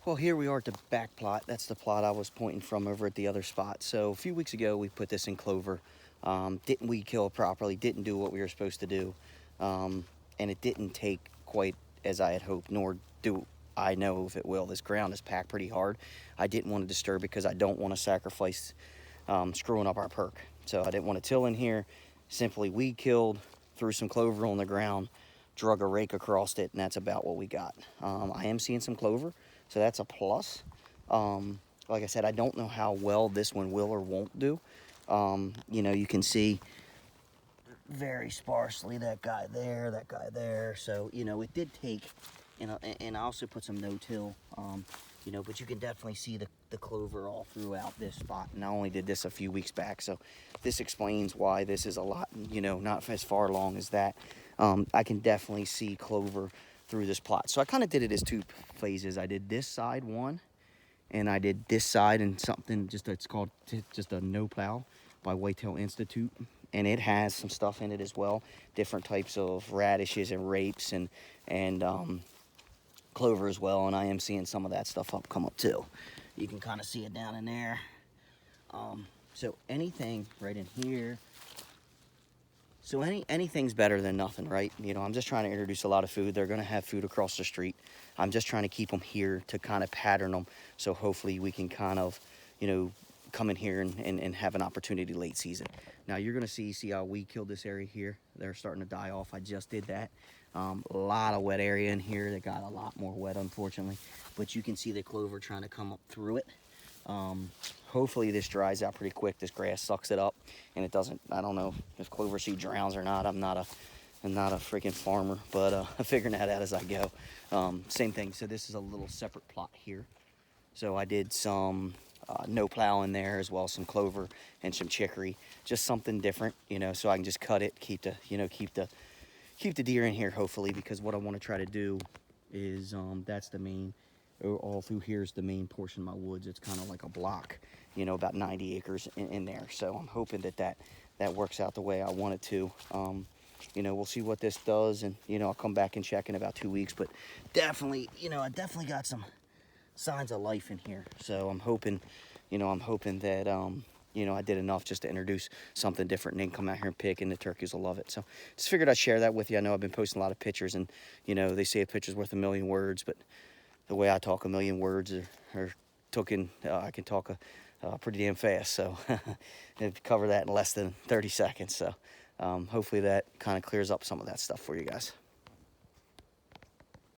Well, here we are at the back plot. That's the plot I was pointing from over at the other spot. So a few weeks ago, we put this in clover. Didn't weed kill it properly, didn't do what we were supposed to do. And it didn't take quite as I had hoped, nor do I know if it will. This ground is packed pretty hard. I didn't want to disturb it because I don't want to sacrifice screwing up our perk. So I didn't want to till in here. Simply weed killed, threw some clover on the ground, drug a rake across it, and that's about what we got. I am seeing some clover, so that's a plus. Like I said, I don't know how well this one will or won't do. You know, you can see very sparsely that guy there. So, you know, it did take, and I also put some no-till, you know, but you can definitely see the clover all throughout this spot. And I only did this a few weeks back, so this explains why this is a lot, you know, not as far along as that. I can definitely see clover through this plot. So I kind of did it as two phases. I did this side one, and I did this side and something it's called just a no plow by Whitetail Institute, and it has some stuff in it as well, different types of radishes and rapes and clover as well. And I am seeing some of that stuff come up too. You can kind of see it down in there. So anything right in here. So anything's better than nothing, right? You know, I'm just trying to introduce a lot of food. They're going to have food across the street. I'm just trying to keep them here to kind of pattern them. So hopefully we can kind of, you know, come in here and have an opportunity late season. Now you're going to see how we killed this area here. They're starting to die off. I just did that. A lot of wet area in here. They got a lot more wet, unfortunately. But you can see the clover trying to come up through it. Hopefully this dries out pretty quick. This grass sucks it up and it doesn't. I don't know if clover seed drowns or not. I'm not a freaking farmer, but I'm figuring that out as I go. Same thing. So this is a little separate plot here. So I did some no plow in there as well as some clover and some chicory, just something different, you know, so I can just cut it, keep the deer in here hopefully, because what I want to try to do is that's the main. All through here is the main portion of my woods. It's kind of like a block, you know, about 90 acres in there. So I'm hoping that works out the way I want it to. You know, we'll see what this does, and you know, I'll come back and check in about 2 weeks. But definitely, you know, I definitely got some signs of life in here. So I'm hoping, you know, that you know, I did enough just to introduce something different and then come out here and pick, and the turkeys will love it. So just figured I'd share that with you. I know I've been posting a lot of pictures, and you know, they say a picture's worth a million words, but the way I talk, a million words are taken. I can talk pretty damn fast, so cover that in less than 30 seconds. So hopefully that kind of clears up some of that stuff for you guys.